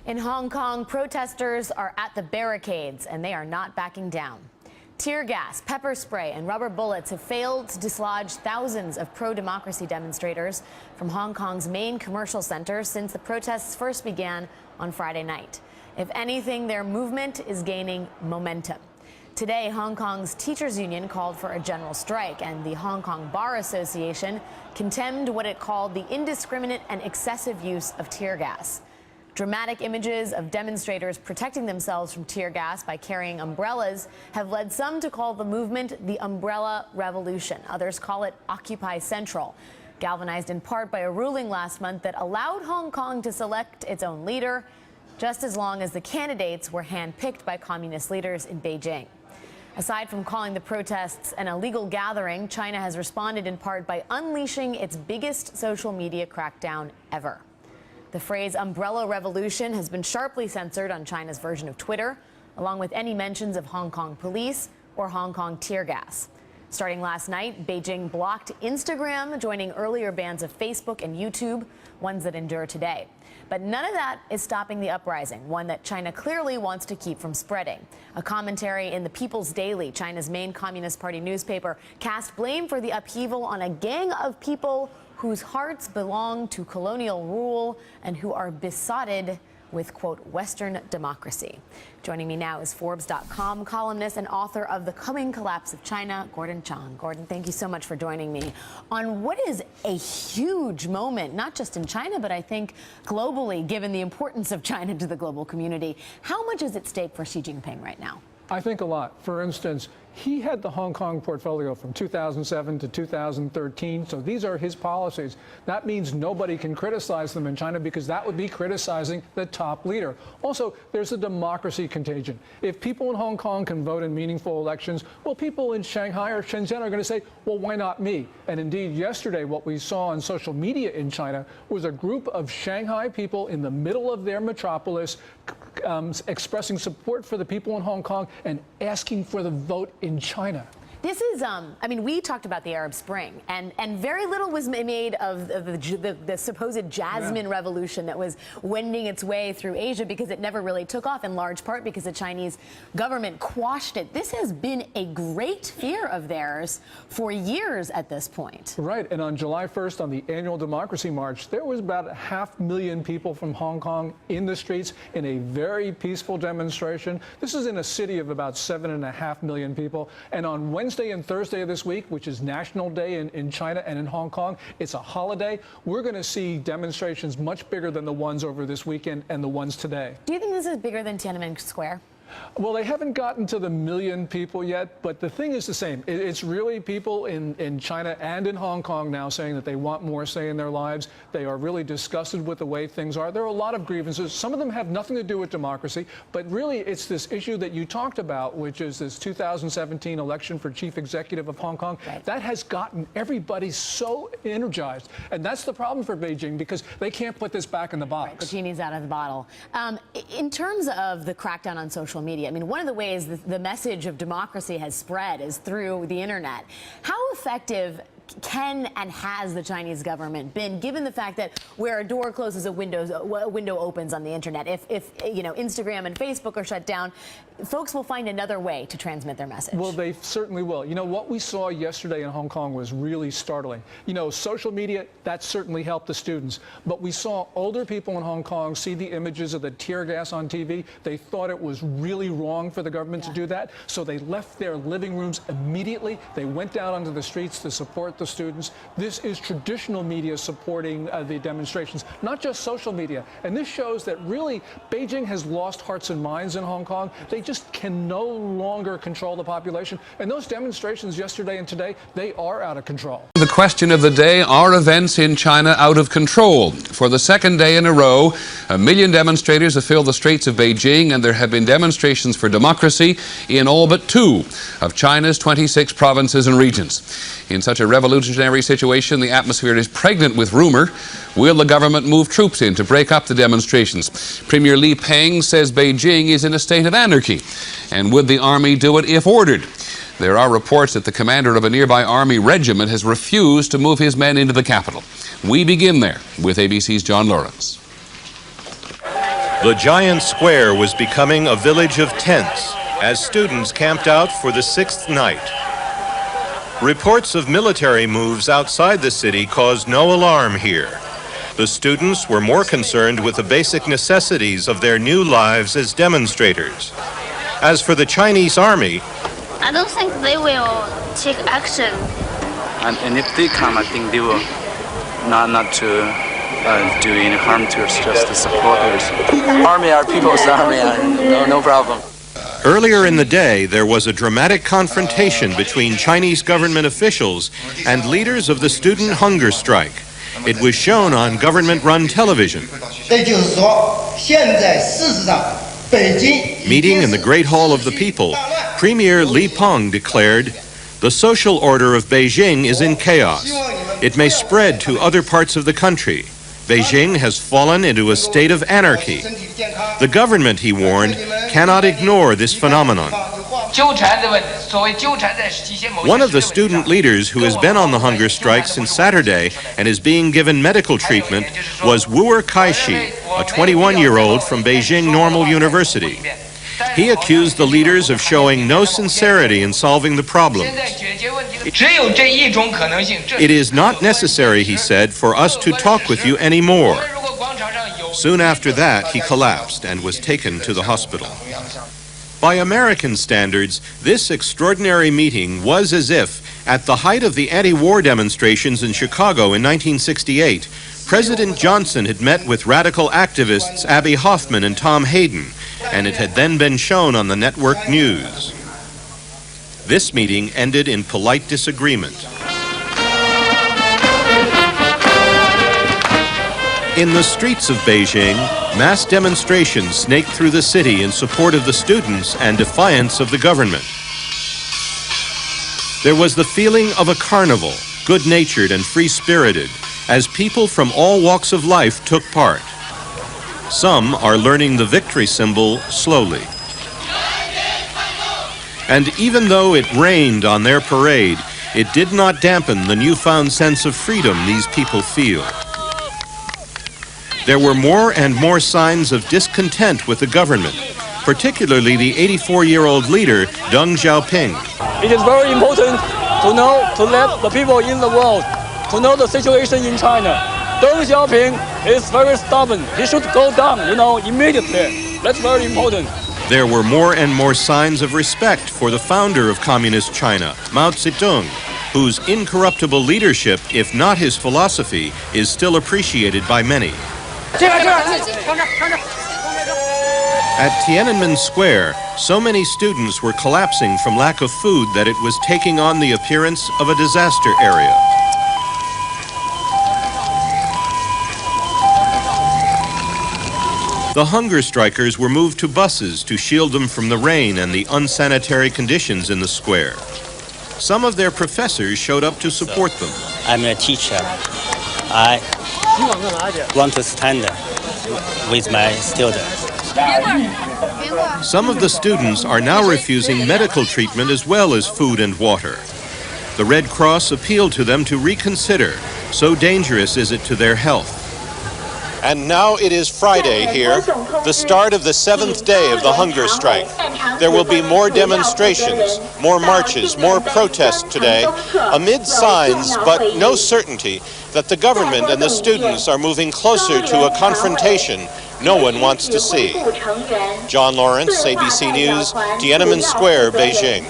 In Hong Kong, protesters are at the barricades, and they are not backing down. Tear gas, pepper spray, and rubber bullets have failed to dislodge thousands of pro-democracy demonstrators from Hong Kong's main commercial center since the protests first began on Friday night. If anything, their movement is gaining momentum. Today, Hong Kong's teachers' union called for a general strike, and the Hong Kong Bar Association condemned what it called the indiscriminate and excessive use of tear gas. Dramatic images of demonstrators protecting themselves from tear gas by carrying umbrellas have led some to call the movement the Umbrella Revolution. Others call it Occupy Central, galvanized in part by a ruling last month that allowed Hong Kong to select its own leader, just as long as the candidates were handpicked by communist leaders in Beijing. Aside from calling the protests an illegal gathering, China has responded in part by unleashing its biggest social media crackdown ever. The phrase Umbrella Revolution has been sharply censored on China's version of Twitter, along with any mentions of Hong Kong police or Hong Kong tear gas. Starting last night, Beijing blocked Instagram, joining earlier bans of Facebook and YouTube, ones that endure today. But none of that is stopping the uprising, one that China clearly wants to keep from spreading. A commentary in the People's Daily, China's main Communist Party newspaper, cast blame for the upheaval on a gang of people whose hearts belong to colonial rule and who are besotted with, quote, Western democracy. Joining me now is Forbes.com columnist and author of The Coming Collapse of China, Gordon Chang. Gordon, thank you so much for joining me on what is a huge moment, not just in China, but I think globally, given the importance of China to the global community. How much is at stake for Xi Jinping right now? I think a lot. For instance, he had the Hong Kong portfolio from 2007 to 2013, so these are his policies. That means nobody can criticize them in China because that would be criticizing the top leader. Also, there's a democracy contagion. If people in Hong Kong can vote in meaningful elections, well, people in Shanghai or Shenzhen are going to say, well, why not me? And indeed, yesterday, what we saw on social media in China was a group of Shanghai people in the middle of their metropolis expressing support for the people in Hong Kong and asking for the vote in China. This is, I mean, we talked about the Arab Spring, and very little was made of the supposed Jasmine Revolution that was wending its way through Asia because it never really took off, in large part because the Chinese government quashed it. This has been a great fear of theirs for years at this point. Right, and on July 1st, on the annual Democracy March, there was about 500,000 people from Hong Kong in the streets in a very peaceful demonstration. This is in a city of about 7.5 million people, and on Wednesday and Thursday of this week, which is National Day in China and in Hong Kong, it's a holiday. We're going to see demonstrations much bigger than the ones over this weekend and the ones today. Do you think this is bigger than Tiananmen Square? Well, they haven't gotten to the 1 million people yet, but the thing is the same. It's really people in China and in Hong Kong now saying that they want more say in their lives. They are really disgusted with the way things are. There are a lot of grievances. Some of them have nothing to do with democracy, but really it's this issue that you talked about, which is this 2017 election for chief executive of Hong Kong. Right. That has gotten everybody so energized. And that's the problem for Beijing because they can't put this back in the box. Right, the genie's out of the bottle. In terms of the crackdown on social media, I mean, one of the ways the message of democracy has spread is through the internet. How effective can and has the Chinese government been, given the fact that where a door closes, a window opens on the internet? If you know, Instagram and Facebook are shut down, folks will find another way to transmit their message. Well, they certainly will. You know, what we saw yesterday in Hong Kong was really startling. You know, social media, that certainly helped the students. But we saw older people in Hong Kong see the images of the tear gas on TV. They thought it was really wrong for the government to do that. So they left their living rooms immediately. They went down onto the streets to support the students. This is traditional media supporting the demonstrations, not just social media. And this shows that really Beijing has lost hearts and minds in Hong Kong. They just can no longer control the population. And those demonstrations yesterday and today, they are out of control. The question of the day, are events in China out of control? For the second day in a row, 1 million demonstrators have filled the streets of Beijing, and there have been demonstrations for democracy in all but 2 of China's 26 provinces and regions. In such a revolutionary situation, the atmosphere is pregnant with rumor. Will the government move troops in to break up the demonstrations? Premier Li Peng says Beijing is in a state of anarchy. And would the army do it if ordered? There are reports that the commander of a nearby army regiment has refused to move his men into the capital. We begin there with ABC's John Lawrence. The giant square was becoming a village of tents as students camped out for the 6th night. Reports of military moves outside the city caused no alarm here. The students were more concerned with the basic necessities of their new lives as demonstrators. As for the Chinese army, I don't think they will take action. And if they come, I think they will not to do any harm to us, just to support us. Army are people's army, and no problem. earlier in the day, there was a dramatic confrontation between Chinese government officials and leaders of the student hunger strike. It was shown on government-run television. Meeting in the Great Hall of the People, Premier Li Peng declared, "The social order of Beijing is in chaos. It may spread to other parts of the country. Beijing has fallen into a state of anarchy. The government," he warned, "cannot ignore this phenomenon." One of the student leaders who has been on the hunger strike since Saturday and is being given medical treatment was Wu Kaishi, a 21-year-old from Beijing Normal University. He accused the leaders of showing no sincerity in solving the problem. "It is not necessary," he said, "for us to talk with you anymore." Soon after that, he collapsed and was taken to the hospital. By American standards, this extraordinary meeting was as if, at the height of the anti-war demonstrations in Chicago in 1968, President Johnson had met with radical activists Abby Hoffman and Tom Hayden, and it had then been shown on the network news. This meeting ended in polite disagreement. In the streets of Beijing, mass demonstrations snaked through the city in support of the students and defiance of the government. There was the feeling of a carnival, good-natured and free-spirited, as people from all walks of life took part. Some are learning the victory symbol slowly. And even though it rained on their parade, it did not dampen the newfound sense of freedom these people feel. There were more and more signs of discontent with the government, particularly the 84-year-old leader, Deng Xiaoping. It is very important to let the people in the world to know the situation in China. Deng Xiaoping is very stubborn. He should go down, immediately. That's very important. There were more and more signs of respect for the founder of Communist China, Mao Zedong, whose incorruptible leadership, if not his philosophy, is still appreciated by many. At Tiananmen Square, so many students were collapsing from lack of food that it was taking on the appearance of a disaster area. The hunger strikers were moved to buses to shield them from the rain and the unsanitary conditions in the square. Some of their professors showed up to support them. I'm a teacher. I want to stand with my students. Some of the students are now refusing medical treatment as well as food and water. The Red Cross appealed to them to reconsider. So dangerous is it to their health. And now it is Friday here, the start of the 7th day of the hunger strike. There will be more demonstrations, more marches, more protests today, amid signs, but no certainty, that the government and the students are moving closer to a confrontation no one wants to see. John Lawrence, ABC News, Tiananmen Square, Beijing.